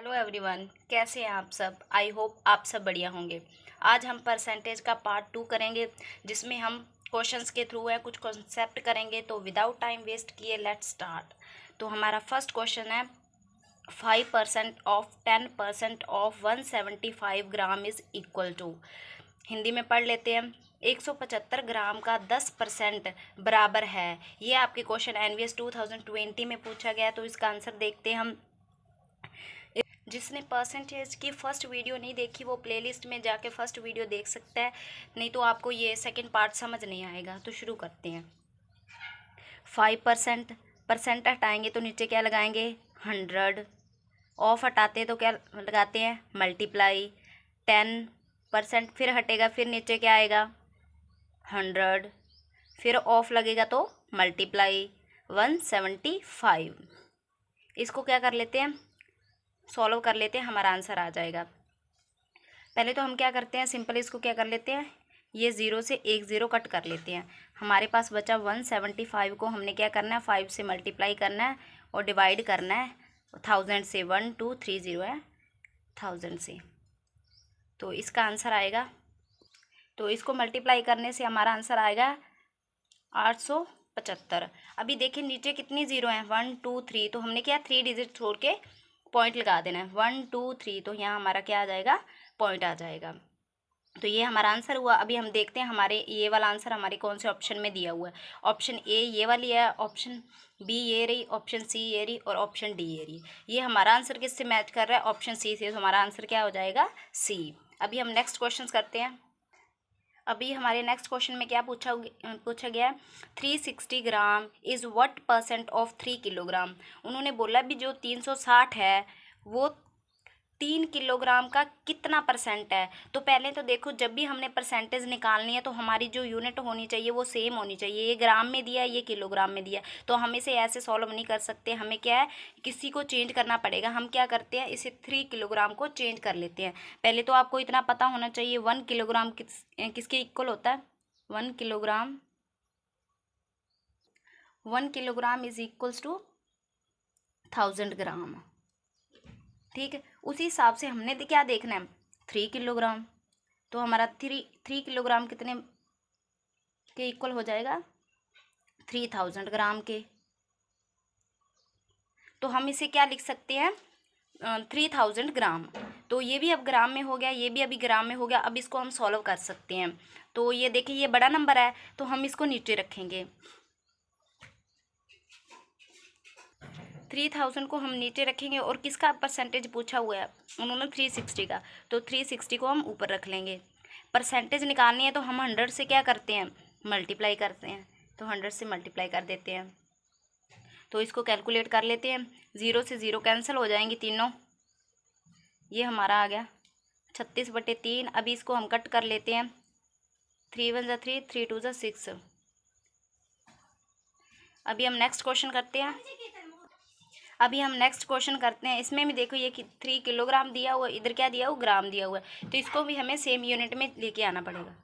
Hello everyone, कैसे हैं आप सब। आई होप आप सब बढ़िया होंगे। आज हम परसेंटेज का पार्ट 2 करेंगे, जिसमें हम क्वेश्चंस के थ्रू है कुछ कॉन्सेप्ट करेंगे। तो विदाउट टाइम वेस्ट किए लेट्स स्टार्ट। तो हमारा फर्स्ट क्वेश्चन है 5% of 10% of 175 gram is equal to. Hindi में पढ़ लेते हैं। 175 ग्राम का 10% बराबर है। ये आपके क्वेश्चन एनवीएस 2020 में पूछा गया। तो इसका आंसर देखते हैं हम। जिसने परसेंटेज की फर्स्ट वीडियो नहीं देखी वो प्लेलिस्ट में जाके फर्स्ट वीडियो देख सकता है, नहीं तो आपको ये सेकंड पार्ट समझ नहीं आएगा। तो शुरू करते हैं। 5% परसेंट हटाएंगे तो नीचे क्या लगाएंगे 100। ऑफ हटाते हैं तो क्या लगाते हैं मल्टीप्लाई। 10% फिर हटेगा, फिर नीचे क्या आएगा 100। फिर ऑफ लगेगा तो मल्टीप्लाई 175। इसको क्या कर लेते हैं सॉल्व कर लेते हैं, हमारा आंसर आ जाएगा। पहले तो हम क्या करते हैं सिंपल इसको क्या कर लेते हैं, ये 0 से एक 0 कट कर लेते हैं। हमारे पास बचा 175 को हमने क्या करना है 5 से मल्टीप्लाई करना है और डिवाइड करना है 1000 से। 1230 है 1000 से। तो इसका आंसर आएगा, तो इसको मल्टीप्लाई करने से हमारा आंसर आएगा 875। अभी देखिए नीचे कितनी ज़ीरो हैं 1 2 3, तो हमने क्या 3 डिजिट छोड़ के पॉइंट लगा देना है 1 2 3, तो यहाँ हमारा क्या आ जाएगा पॉइंट आ जाएगा। तो ये हमारा आंसर हुआ। अभी हम देखते हैं हमारे ये वाला आंसर हमारे कौन से ऑप्शन में दिया हुआ है। ऑप्शन ए ये वाली है, ऑप्शन बी ये रही, ऑप्शन सी ये रही और ऑप्शन डी ये रही। ये हमारा आंसर किससे मैच कर रहा है ऑप्शन सी से, तो हमारा आंसर क्या हो जाएगा सी। अभी हम नेक्स्ट क्वेश्चन करते हैं। अभी हमारे नेक्स्ट क्वेश्चन में क्या पूछा गया है 360 gram is what percent of 3 kilogram. उन्होंने बोला भी जो 360 है वो 3 किलोग्राम का कितना परसेंट है। तो पहले तो देखो जब भी हमने परसेंटेज निकालनी है तो हमारी जो यूनिट होनी चाहिए वो सेम होनी चाहिए। ये ग्राम में दिया है, ये किलोग्राम में दिया है, तो हम इसे ऐसे सॉल्व नहीं कर सकते। हमें क्या है किसी को चेंज करना पड़ेगा। हम क्या करते हैं इसे 3 किलोग्राम को चेंज कर लेते हैं। पहले तो आपको इतना पता होना चाहिए 1 किलोग्राम किसके इक्वल होता है। 1 kilogram 1 kilogram is equals to 1000 gram. ठीक है, उसी हिसाब से हमने क्या देखना है 3 किलोग्राम। तो हमारा 3 किलोग्राम कितने के इक्वल हो जाएगा 3000 ग्राम के। तो हम इसे क्या लिख सकते हैं 3000 ग्राम। तो ये भी अब ग्राम में हो गया, ये भी अभी ग्राम में हो गया। अब इसको हम सॉल्व कर सकते हैं। तो ये देखिए ये बड़ा नंबर है तो हम इसको नीचे रखेंगे। 3000 को हम नीचे रखेंगे और किसका परसेंटेज पूछा हुआ है उन्होंने 360 का, तो 360 को हम ऊपर रख लेंगे। परसेंटेज निकालनी है तो हम 100 से क्या करते हैं मल्टीप्लाई करते हैं, तो 100 से मल्टीप्लाई कर देते हैं। तो इसको कैलकुलेट कर लेते हैं। 0 से 0 कैंसिल हो जाएंगी तीनों, ये हमारा आ गया 36/3। अभी इसको हम कट कर लेते हैं 3 1 3 3 2 6। अभी हम नेक्स्ट क्वेश्चन करते हैं। इसमें भी देखो ये 3 किलोग्राम दिया हुआ, इधर क्या दिया हुआ ग्राम दिया हुआ है, तो इसको भी हमें सेम यूनिट में लेके आना पड़ेगा।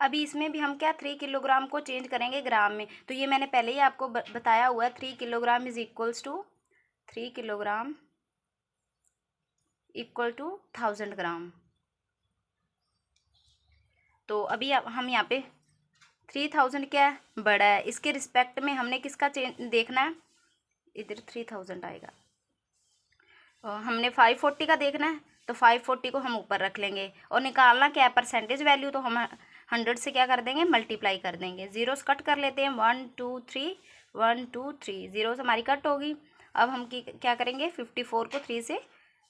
अभी इसमें भी हम क्या 3 किलोग्राम को चेंज करेंगे ग्राम में। तो ये मैंने पहले ही आपको बताया हुआ है 3 kilogram is equals to 3 kilogram equal to 1000 gram. तो अभी हम यहाँ पे 3000 क्या है बड़ा है, इसके रिस्पेक्ट में हमने किसका चेंज देखना है, इधर 3000 आएगा। हमने 540 का देखना है तो 540 को हम ऊपर रख लेंगे और निकालना क्या है परसेंटेज वैल्यू, तो हम 100 से क्या कर देंगे मल्टीप्लाई कर देंगे। ज़ीरो कट कर लेते हैं 1 2 3 1 2 3, ज़ीरो से हमारी कट होगी। अब हम क्या करेंगे 54 को 3 से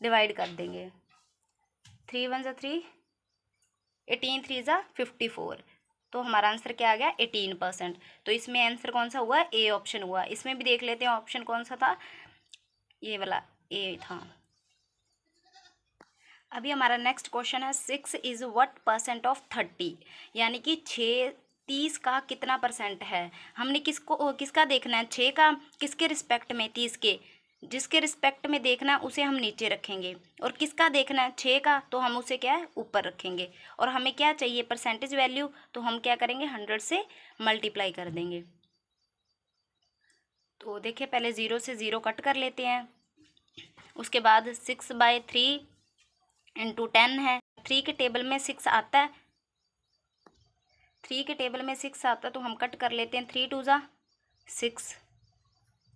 डिवाइड कर देंगे। 3 1 3 18 3 54, तो हमारा आंसर क्या आ गया 18%। तो इसमें आंसर कौन सा हुआ ए ऑप्शन हुआ। इसमें भी देख लेते हैं ऑप्शन कौन सा था, ये वाला ए था। अभी हमारा नेक्स्ट क्वेश्चन है 6 इज़ व्हाट परसेंट ऑफ 30, यानी कि 30 का कितना परसेंट है। हमने किसका देखना है 6 का किसके रिस्पेक्ट में 30 के, जिसके रिस्पेक्ट में देखना है उसे हम नीचे रखेंगे और किसका देखना है 6 का, तो हम उसे क्या है ऊपर रखेंगे। और हमें क्या चाहिए परसेंटेज वैल्यू, तो हम क्या करेंगे 100 से मल्टीप्लाई कर देंगे। तो देखिए पहले 0 से 0 कट कर लेते हैं उसके बाद 6/3 इंटू 10 है। 3 के टेबल में 6 आता है, 3 के टेबल में 6 आता है तो हम कट कर लेते हैं। 3 2 6।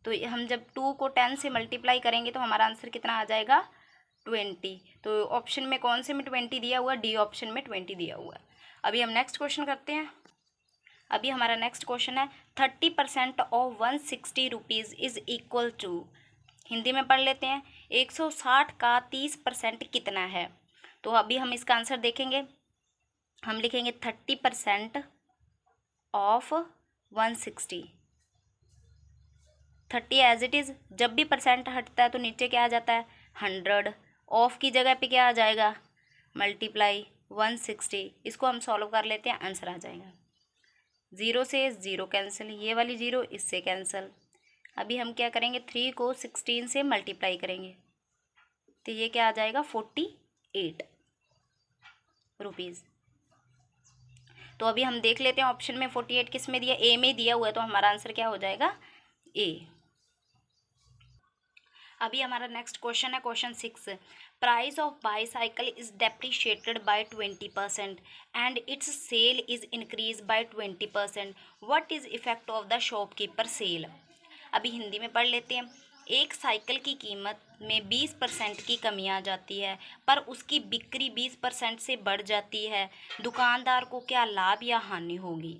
तो हम जब 2 को 10 से मल्टीप्लाई करेंगे तो हमारा आंसर कितना आ जाएगा? 20। तो ऑप्शन में कौन से में 20 दिया हुआ है? डी ऑप्शन में 20 दिया हुआ है। अभी हम नेक्स्ट क्वेश्चन करते हैं। अभी हमारा नेक्स्ट क्वेश्चन है 30% of 160 rupees is equal to, Hindi में पढ़ लेते हैं, 160 का 30% कितना है? तो अभी हम इसका आंसर देखेंगे। हम लिखेंगे 30% ऑफ 160। 30 एज इट इज़, जब भी परसेंट हटता है तो नीचे क्या आ जाता है? 100। ऑफ की जगह पे क्या आ जाएगा? मल्टीप्लाई 160। इसको हम सॉल्व कर लेते हैं, आंसर आ जाएगा। 0 से 0 कैंसिल, ये वाली 0 इससे कैंसिल। अभी हम क्या करेंगे? 3 को 16 से मल्टीप्लाई करेंगे तो ये क्या आ जाएगा? 48 रुपीज़। तो अभी हम देख लेते हैं ऑप्शन में 48 किस में दिया? ए में दिया हुआ है, तो हमारा आंसर क्या हो जाएगा? ए। अभी हमारा नेक्स्ट क्वेश्चन है question 6। Price of bicycle is depreciated by 20% and its sale is increase by 20%। What is effect of the shopkeeper sale? अभी हिंदी में पढ़ लेते हैं। एक साइकिल की कीमत में 20% की कमी आ जाती है पर उसकी बिक्री 20% से बढ़ जाती है, दुकानदार को क्या लाभ या हानि होगी?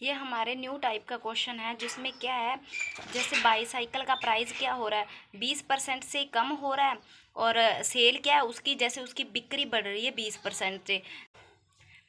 ये हमारे न्यू टाइप का क्वेश्चन है जिसमें क्या है, जैसे बाईसाइकिल का प्राइस क्या हो रहा है? 20% से कम हो रहा है और सेल क्या है उसकी, जैसे उसकी बिक्री बढ़ रही है 20% से।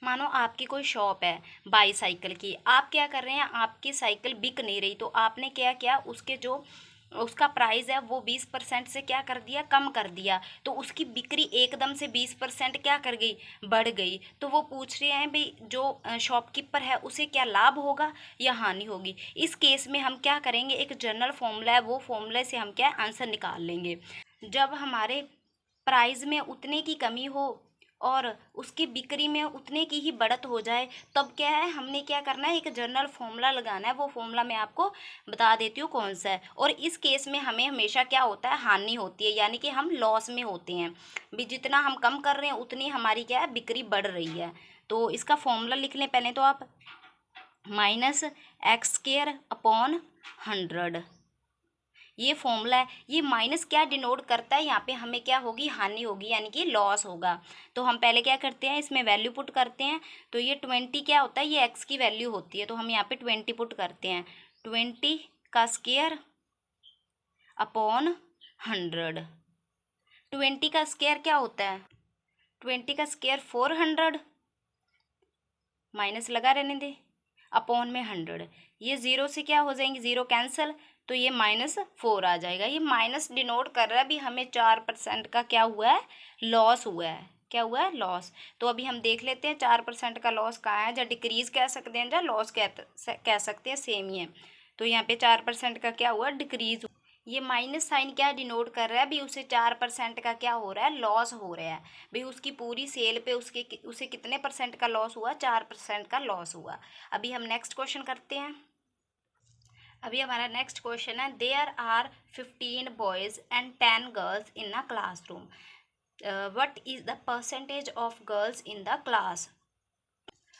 मानो आपकी कोई शॉप है बाईसाइकिल की, आप क्या कर रहे हैं? आपकी साइकिल बिक नहीं रही तो आपने क्या किया? उसके जो उसका प्राइस है वो 20% से क्या कर दिया? कम कर दिया। तो उसकी बिक्री एकदम से 20% क्या कर गई? बढ़ गई। तो वो पूछ रहे हैं भाई जो शॉपकीपर है उसे क्या लाभ होगा या हानि होगी? इस केस में हम क्या करेंगे? एक जनरल फॉर्मूला है, वो फॉर्मूले से हम क्या आंसर निकाल लेंगे। जब हमारे प्राइस में उतने की कमी हो और उसकी बिक्री में उतने की ही बढ़त हो जाए तब क्या है? हमने क्या करना है? एक जनरल फॉर्मूला लगाना है। वो फॉर्मूला मैं आपको बता देती हूँ कौन सा है। और इस केस में हमें हमेशा क्या होता है? हानि होती है, यानी कि हम लॉस में होते हैं भी। जितना हम कम कर रहे हैं उतनी हमारी क्या है? बिक्री बढ़ रही है। तो इसका फॉर्मूला लिख लें पहले तो आप, -x² अपॉन 100। ये फॉर्मूला है। ये माइनस क्या डिनोट करता है? यहाँ पे हमें क्या होगी? हानि होगी, यानी कि लॉस होगा। तो हम पहले क्या करते हैं? इसमें वैल्यू पुट करते हैं। तो ये 20 क्या होता है? ये x की वैल्यू होती है, तो हम यहाँ पे 20 पुट करते हैं। 20 का स्क्वायर अपॉन 100। 20 का स्क्वायर क्या होता है? 20 का स्क्वायर 400, माइनस लगा रहने दे, अपॉन में 100। ये 0 से क्या हो जाएंगे? 0 कैंसिल, तो ये -4 आ जाएगा। ये माइनस डिनोट कर रहा है भी हमें 4% का क्या हुआ है? लॉस हुआ है। क्या हुआ है? लॉस। तो अभी हम देख लेते हैं 4% का लॉस कहाँ है, या डिक्रीज कह सकते हैं या लॉस कह सकते हैं, सेम ही है। तो यहाँ पे 4% का क्या हुआ? डिक्रीज। ये माइनस साइन क्या डिनोट कर रहा है भी? उसे 4% का क्या हो रहा है? लॉस हो रहा है भाई। उसकी पूरी सेल पे उसे कितने परसेंट का लॉस हुआ? 4% का लॉस हुआ। अभी हम नेक्स्ट क्वेश्चन करते हैं। अभी हमारा नेक्स्ट क्वेश्चन है there are 15 boys and 10 girls in a classroom, what is the percentage of girls in the class?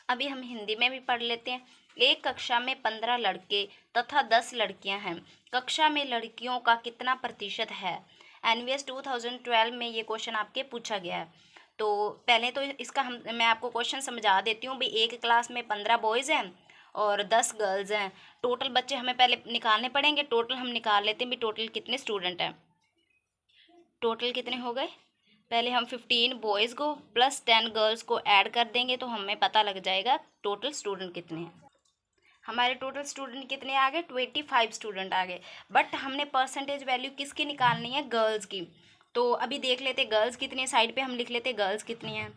अभी हम हिंदी में भी पढ़ लेते हैं। एक कक्षा में 15 लड़के तथा 10 लड़कियां हैं। कक्षा में लड़कियों का कितना प्रतिशत है? एनवीएस 2012 में ये क्वेश्चन आपके पूछा गया है। तो पहले तो इसका मैं आपको क्वेश्चन समझा देती हूँ भी। एक क्लास में 15 बॉयज़ हैं और 10 गर्ल्स हैं। टोटल बच्चे हमें पहले निकालने पड़ेंगे। टोटल हम निकाल लेते हैं भी टोटल कितने स्टूडेंट हैं। टोटल कितने हो गए? पहले हम 15 बॉयज़ को प्लस 10 गर्ल्स को ऐड कर देंगे तो हमें पता लग जाएगा टोटल स्टूडेंट कितने हैं। हमारे टोटल स्टूडेंट कितने आ गए? 25 स्टूडेंट आ गए। बट हमने परसेंटेज वैल्यू किसकी निकालनी है? गर्ल्स की। तो अभी देख लेते गर्ल्स कितनी है। साइड पे हम लिख लेते गर्ल्स कितनी हैं।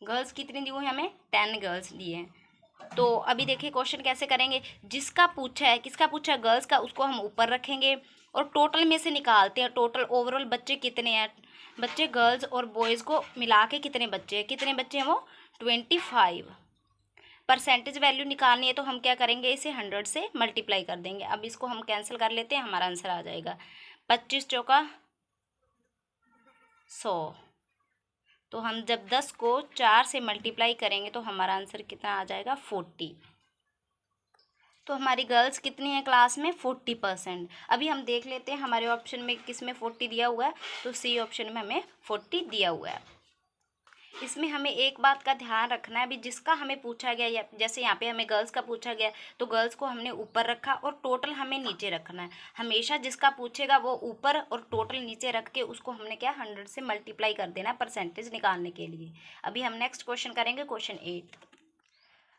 गर्ल्स कितनी दी हुई है हमें? 10 गर्ल्स दी हैं। तो अभी देखिए क्वेश्चन कैसे करेंगे। जिसका पूछा है, किसका पूछा है? गर्ल्स का, उसको हम ऊपर रखेंगे और टोटल में से निकालते हैं। टोटल ओवरऑल बच्चे कितने हैं? बच्चे गर्ल्स और बॉयज़ को मिला के कितने बच्चे हैं? कितने बच्चे हैं वो? 25। परसेंटेज वैल्यू निकालनी है तो हम क्या करेंगे, इसे 100 से मल्टीप्लाई कर देंगे। अब इसको हम कैंसिल कर लेते हैं, हमारा आंसर आ जाएगा 25 चौका 100। तो हम जब 10 को 4 से मल्टीप्लाई करेंगे तो हमारा आंसर कितना आ जाएगा 40। तो हमारी गर्ल्स कितनी है क्लास में 40%। अभी हम देख लेते हैं हमारे ऑप्शन में किस में 40 दिया हुआ है, तो सी ऑप्शन में हमें 40 दिया हुआ है। इसमें हमें एक बात का ध्यान रखना है, अभी जिसका हमें पूछा गया या जैसे यहाँ पे हमें गर्ल्स का पूछा गया तो गर्ल्स को हमने ऊपर रखा और टोटल हमें नीचे रखना है। हमेशा जिसका पूछेगा वो ऊपर और टोटल नीचे रख के उसको हमने क्या 100 से मल्टीप्लाई कर देना है परसेंटेज निकालने के लिए। अभी हम नेक्स्ट क्वेश्चन करेंगे, क्वेश्चन 8।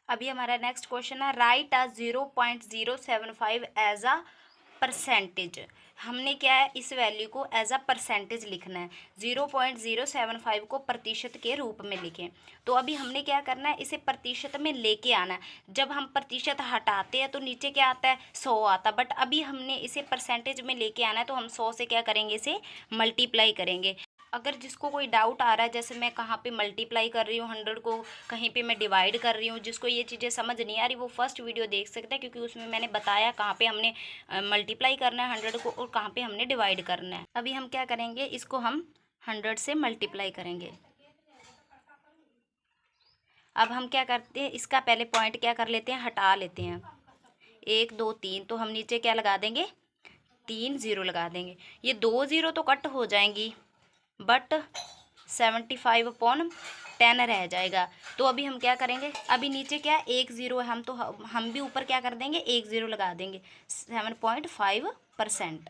अभी हमारा नेक्स्ट क्वेश्चन है, write a 0.075 as a percentage. हमने क्या है, इस वैल्यू को एज अ परसेंटेज लिखना है। 0.075 को प्रतिशत के रूप में लिखें। तो अभी हमने क्या करना है, इसे प्रतिशत में लेके आना है। जब हम प्रतिशत हटाते हैं तो नीचे क्या आता है 100 आता, बट अभी हमने इसे परसेंटेज में लेके आना है तो हम 100 से क्या करेंगे, इसे मल्टीप्लाई करेंगे। अगर जिसको कोई डाउट आ रहा है, जैसे मैं कहाँ पे मल्टीप्लाई कर रही हूँ 100 को, कहीं पे मैं डिवाइड कर रही हूँ, जिसको ये चीज़ें समझ नहीं आ रही वो फर्स्ट वीडियो देख सकता है, क्योंकि उसमें मैंने बताया कहाँ पे हमने मल्टीप्लाई करना है 100 को और कहाँ पे हमने डिवाइड करना है। अभी हम क्या करेंगे, इसको हम 100 से मल्टीप्लाई करेंगे। अब हम क्या करते हैं, इसका पहले पॉइंट क्या कर लेते हैं, हटा लेते हैं। 1 2 3, तो हम नीचे क्या लगा देंगे, 3 0 लगा देंगे। ये 2 0 तो कट हो जाएंगी, बट 75/10 रह जाएगा। तो अभी हम क्या करेंगे, अभी नीचे क्या 1 0 है, हम भी ऊपर क्या कर देंगे 1 0 लगा देंगे, 7.5%।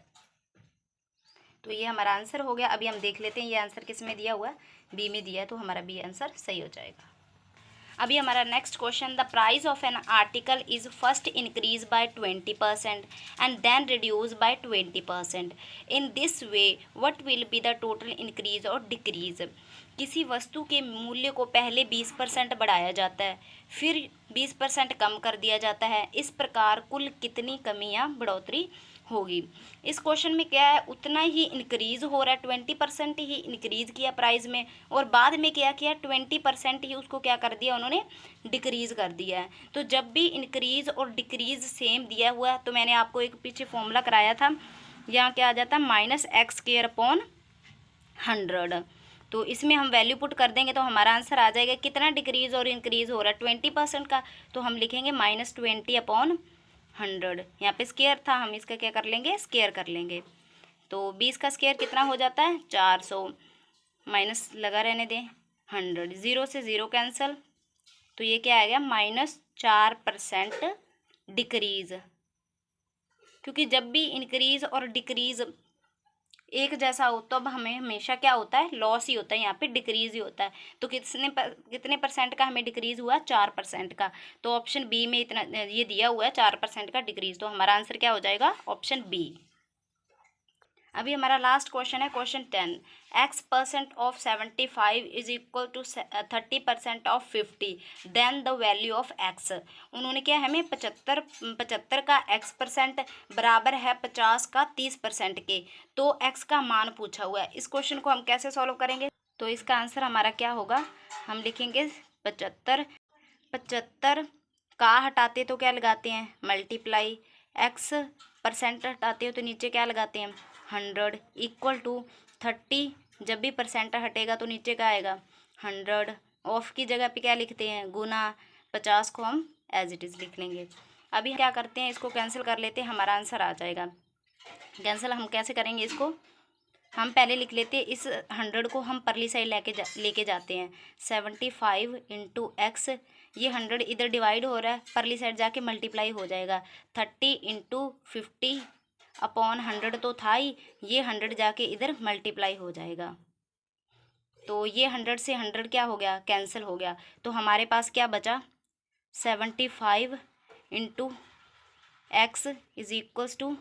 तो ये हमारा आंसर हो गया। अभी हम देख लेते हैं ये आंसर किस में दिया हुआ है, बी में दिया है, तो हमारा बी आंसर सही हो जाएगा। अभी हमारा next question, the price of an article is first increase by 20% and then reduce by 20%। In this way what will be the total increase और डिक्रीज। किसी वस्तु के मूल्य को पहले 20% बढ़ाया जाता है, फिर 20% कम कर दिया जाता है। इस प्रकार कुल कितनी कमी या बढ़ोतरी होगी। इस क्वेश्चन में क्या है, उतना ही इंक्रीज हो रहा है, 20% ही इंक्रीज किया प्राइस में, और बाद में क्या किया 20% ही उसको क्या कर दिया उन्होंने, डिक्रीज कर दिया है। तो जब भी इंक्रीज और डिक्रीज सेम दिया हुआ है, तो मैंने आपको एक पीछे फॉर्मूला कराया था, यहाँ क्या आ जाता है -x²/100। तो इसमें हम वैल्यू पुट कर देंगे तो हमारा आंसर आ जाएगा कितना डिक्रीज और इंक्रीज हो रहा है 20% का, तो हम लिखेंगे -20/100। यहाँ पे स्केयर था, हम इसका क्या कर लेंगे, स्केयर कर लेंगे। तो 20 का स्केयर कितना हो जाता है 400, माइनस लगा रहने दें 100, 0 से 0 कैंसिल, तो ये क्या आएगा -4% डिक्रीज। क्योंकि जब भी इंक्रीज और डिक्रीज एक जैसा हो तो अब हमें हमेशा क्या होता है, लॉस ही होता है, यहाँ पे डिक्रीज ही होता है। तो कितने परसेंट का हमें डिक्रीज हुआ 4% का। तो ऑप्शन बी में इतना ये दिया हुआ है 4% का डिक्रीज, तो हमारा आंसर क्या हो जाएगा ऑप्शन बी। अभी हमारा लास्ट क्वेश्चन है, question 10। x% of 75 is equal to 30% of 50, then the value of x। उन्होंने क्या हमें 75 का x% बराबर है 50 का 30% के, तो x का मान पूछा हुआ है। इस क्वेश्चन को हम कैसे सॉल्व करेंगे, तो इसका आंसर हमारा क्या होगा, हम लिखेंगे 75 का हटाते तो क्या लगाते हैं मल्टीप्लाई, x% हटाते हो तो नीचे क्या लगाते हैं 100 इक्वल टू 30, जब भी परसेंट हटेगा तो नीचे क्या आएगा 100, ऑफ की जगह पे क्या लिखते हैं गुना, 50 को हम एज इट इज़ लिख लेंगे। अभी क्या करते हैं, इसको कैंसिल कर लेते हैं, हमारा आंसर आ जाएगा। कैंसिल हम कैसे करेंगे, इसको हम पहले लिख लेते हैं, इस 100 को हम परली साइड लेके जाते हैं, 75 इंटू एक्स, ये 100 इधर डिवाइड हो रहा है, परली साइड जाके मल्टीप्लाई हो जाएगा, 30 इंटू 50/100 तो था ही, ये 100 जाके इधर मल्टीप्लाई हो जाएगा। तो ये 100 से 100 क्या हो गया, कैंसिल हो गया। तो हमारे पास क्या बचा 75 into x is equals to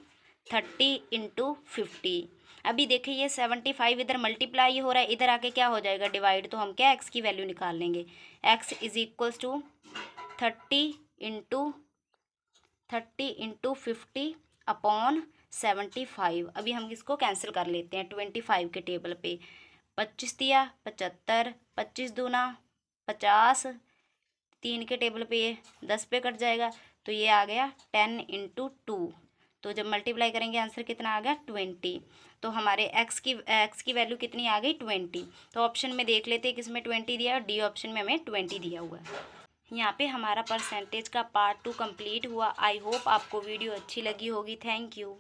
30 into 50। अभी देखिए ये 75 इधर मल्टीप्लाई हो रहा है, इधर आके क्या हो जाएगा डिवाइड, तो हम क्या एक्स की वैल्यू निकाल लेंगे, x is equals to 30 into 50/75। अभी हम इसको कैंसिल कर लेते हैं 25 के टेबल पे, 25 दिया 75, 25 दूना 50, 3 के टेबल पे ये 10 पे कट जाएगा, तो ये आ गया 10 × 2। तो जब मल्टीप्लाई करेंगे आंसर कितना आ गया 20। तो हमारे एक्स की वैल्यू कितनी आ गई 20। तो ऑप्शन में देख लेते हैं किसमें 20 दिया है, और डी ऑप्शन में हमें 20 दिया हुआ है। यहाँ पे हमारा परसेंटेज का पार्ट 2 कंप्लीट हुआ। आई होप आपको वीडियो अच्छी लगी होगी। Thank you.